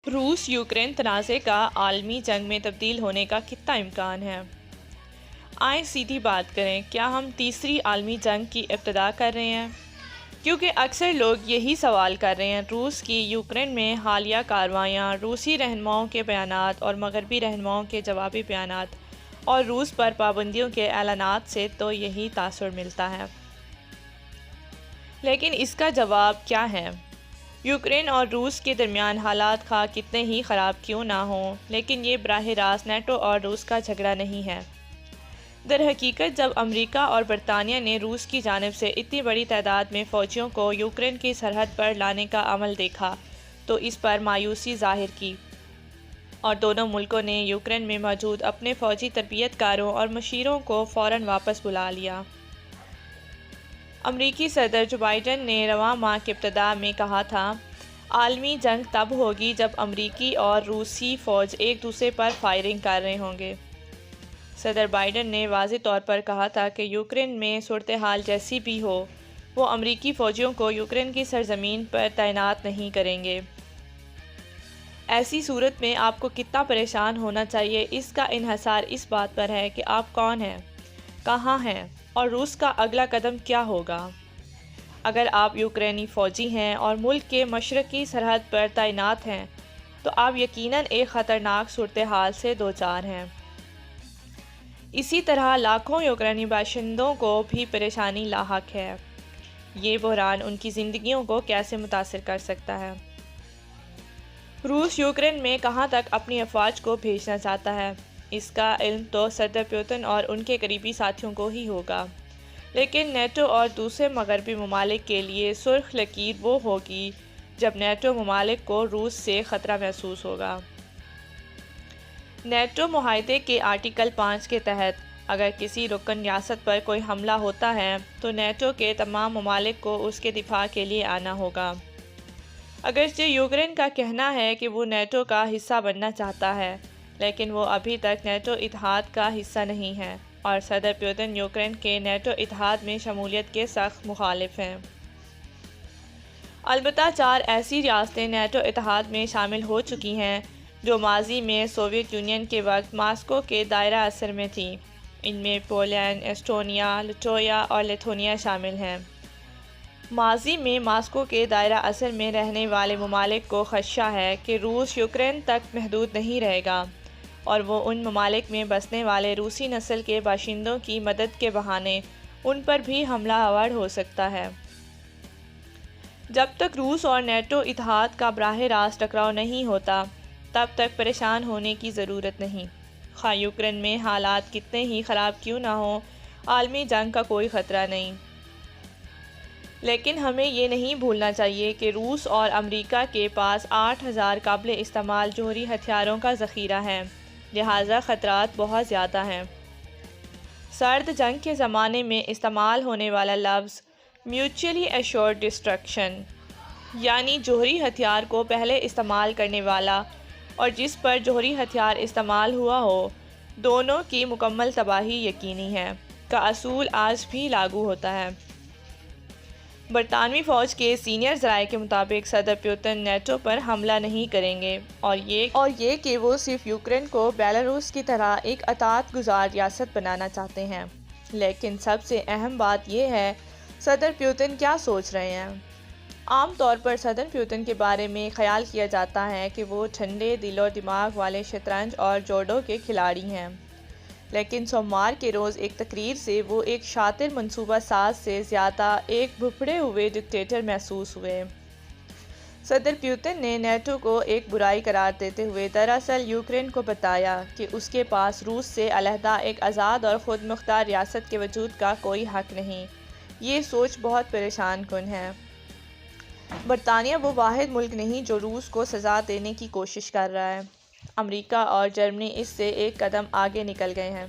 روس یوکرین تنازع کا عالمی جنگ میں تبدیل ہونے کا کتنا امکان ہے؟ آئیں سیدھی بات کریں، کیا ہم تیسری عالمی جنگ کی ابتدا کر رہے ہیں؟ کیونکہ اکثر لوگ یہی سوال کر رہے ہیں۔ روس کی یوکرین میں حالیہ کارروائیاں، روسی رہنماؤں کے بیانات اور مغربی رہنماؤں کے جوابی بیانات اور روس پر پابندیوں کے اعلانات سے تو یہی تاثر ملتا ہے۔ لیکن اس کا جواب کیا ہے؟ یوکرین اور روس کے درمیان حالات خواہ کتنے ہی خراب کیوں نہ ہوں، لیکن یہ براہ راست نیٹو اور روس کا جھگڑا نہیں ہے۔ در حقیقت جب امریکہ اور برطانیہ نے روس کی جانب سے اتنی بڑی تعداد میں فوجیوں کو یوکرین کی سرحد پر لانے کا عمل دیکھا تو اس پر مایوسی ظاہر کی اور دونوں ملکوں نے یوکرین میں موجود اپنے فوجی تربیت کاروں اور مشیروں کو فوراً واپس بلا لیا۔ امریکی صدر جو بائیڈن نے رواں ماہ کے ابتدا میں کہا تھا، عالمی جنگ تب ہوگی جب امریکی اور روسی فوج ایک دوسرے پر فائرنگ کر رہے ہوں گے۔ صدر بائیڈن نے واضح طور پر کہا تھا کہ یوکرین میں صورتحال جیسی بھی ہو، وہ امریکی فوجیوں کو یوکرین کی سرزمین پر تعینات نہیں کریں گے۔ ایسی صورت میں آپ کو کتنا پریشان ہونا چاہیے، اس کا انحصار اس بات پر ہے کہ آپ کون ہیں، کہاں ہیں اور روس کا اگلا قدم کیا ہوگا۔ اگر آپ یوکرینی فوجی ہیں اور ملک کے مشرقی سرحد پر تعینات ہیں تو آپ یقیناً ایک خطرناک صورتحال سے دوچار ہیں۔ اسی طرح لاکھوں یوکرینی باشندوں کو بھی پریشانی لاحق ہے۔ یہ بحران ان کی زندگیوں کو کیسے متاثر کر سکتا ہے؟ روس یوکرین میں کہاں تک اپنی افواج کو بھیجنا چاہتا ہے، اس کا علم تو صدر پوتن اور ان کے قریبی ساتھیوں کو ہی ہوگا، لیکن نیٹو اور دوسرے مغربی ممالک کے لیے سرخ لکیر وہ ہوگی جب نیٹو ممالک کو روس سے خطرہ محسوس ہوگا۔ نیٹو معاہدے کے آرٹیکل 5 کے تحت اگر کسی رکن ریاست پر کوئی حملہ ہوتا ہے تو نیٹو کے تمام ممالک کو اس کے دفاع کے لیے آنا ہوگا۔ اگرچہ یوکرین کا کہنا ہے کہ وہ نیٹو کا حصہ بننا چاہتا ہے، لیکن وہ ابھی تک نیٹو اتحاد کا حصہ نہیں ہے اور صدر پوتن یوکرین کے نیٹو اتحاد میں شمولیت کے سخت مخالف ہیں۔ البتہ 4 ایسی ریاستیں نیٹو اتحاد میں شامل ہو چکی ہیں جو ماضی میں سوویت یونین کے وقت ماسکو کے دائرہ اثر میں تھیں۔ ان میں پولینڈ، ایسٹونیا، لٹویا اور لیتھونیا شامل ہیں۔ ماضی میں ماسکو کے دائرہ اثر میں رہنے والے ممالک کو خدشہ ہے کہ روس یوکرین تک محدود نہیں رہے گا اور وہ ان ممالک میں بسنے والے روسی نسل کے باشندوں کی مدد کے بہانے ان پر بھی حملہ آور ہو سکتا ہے۔ جب تک روس اور نیٹو اتحاد کا براہ راست ٹکراؤ نہیں ہوتا، تب تک پریشان ہونے کی ضرورت نہیں۔ خواہ یوکرین میں حالات کتنے ہی خراب کیوں نہ ہوں، عالمی جنگ کا کوئی خطرہ نہیں۔ لیکن ہمیں یہ نہیں بھولنا چاہیے کہ روس اور امریکہ کے پاس 8,000 قابل استعمال جوہری ہتھیاروں کا ذخیرہ ہے، لہٰذا خطرات بہت زیادہ ہیں۔ سرد جنگ کے زمانے میں استعمال ہونے والا لفظ میوچولی ایشورڈ ڈسٹرکشن، یعنی جوہری ہتھیار کو پہلے استعمال کرنے والا اور جس پر جوہری ہتھیار استعمال ہوا ہو، دونوں کی مکمل تباہی یقینی ہے، کا اصول آج بھی لاگو ہوتا ہے۔ برطانوی فوج کے سینئر ذرائع کے مطابق صدر پوتن نیٹو پر حملہ نہیں کریں گے اور یہ کہ وہ صرف یوکرین کو بیلاروس کی طرح ایک اطاعت گزار ریاست بنانا چاہتے ہیں۔ لیکن سب سے اہم بات یہ ہے، صدر پوتن کیا سوچ رہے ہیں؟ عام طور پر صدر پوتن کے بارے میں خیال کیا جاتا ہے کہ وہ ٹھنڈے دل و دماغ والے شطرنج اور جوڈو کے کھلاڑی ہیں، لیکن سوموار کے روز ایک تقریر سے وہ ایک شاطر منصوبہ ساز سے زیادہ ایک بھپڑے ہوئے ڈکٹیٹر محسوس ہوئے۔ صدر پوتن نے نیٹو کو ایک برائی قرار دیتے ہوئے دراصل یوکرین کو بتایا کہ اس کے پاس روس سے علیحدہ ایک آزاد اور خود مختار ریاست کے وجود کا کوئی حق نہیں۔ یہ سوچ بہت پریشان کن ہے۔ برطانیہ وہ واحد ملک نہیں جو روس کو سزا دینے کی کوشش کر رہا ہے۔ امریکہ اور جرمنی اس سے ایک قدم آگے نکل گئے ہیں۔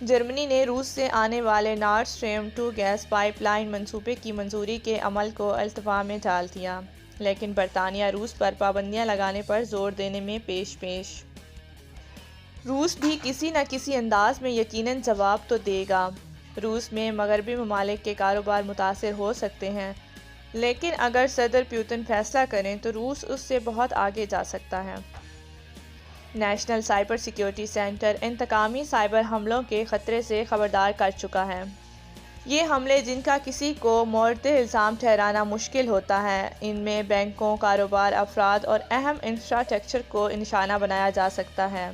جرمنی نے روس سے آنے والے نارڈ سٹریم 2 گیس پائپ لائن منصوبے کی منظوری کے عمل کو التوا میں ڈال دیا، لیکن برطانیہ روس پر پابندیاں لگانے پر زور دینے میں پیش۔ روس بھی کسی نہ کسی انداز میں یقیناً جواب تو دے گا۔ روس میں مغربی ممالک کے کاروبار متاثر ہو سکتے ہیں، لیکن اگر صدر پیوتن فیصلہ کریں تو روس اس سے بہت آگے جا سکتا ہے۔ نیشنل سائبر سیکیورٹی سینٹر انتقامی سائبر حملوں کے خطرے سے خبردار کر چکا ہے۔ یہ حملے جن کا کسی کو مورد الزام ٹھہرانا مشکل ہوتا ہے، ان میں بینکوں، کاروبار، افراد اور اہم انفراسٹرکچر کو نشانہ بنایا جا سکتا ہے۔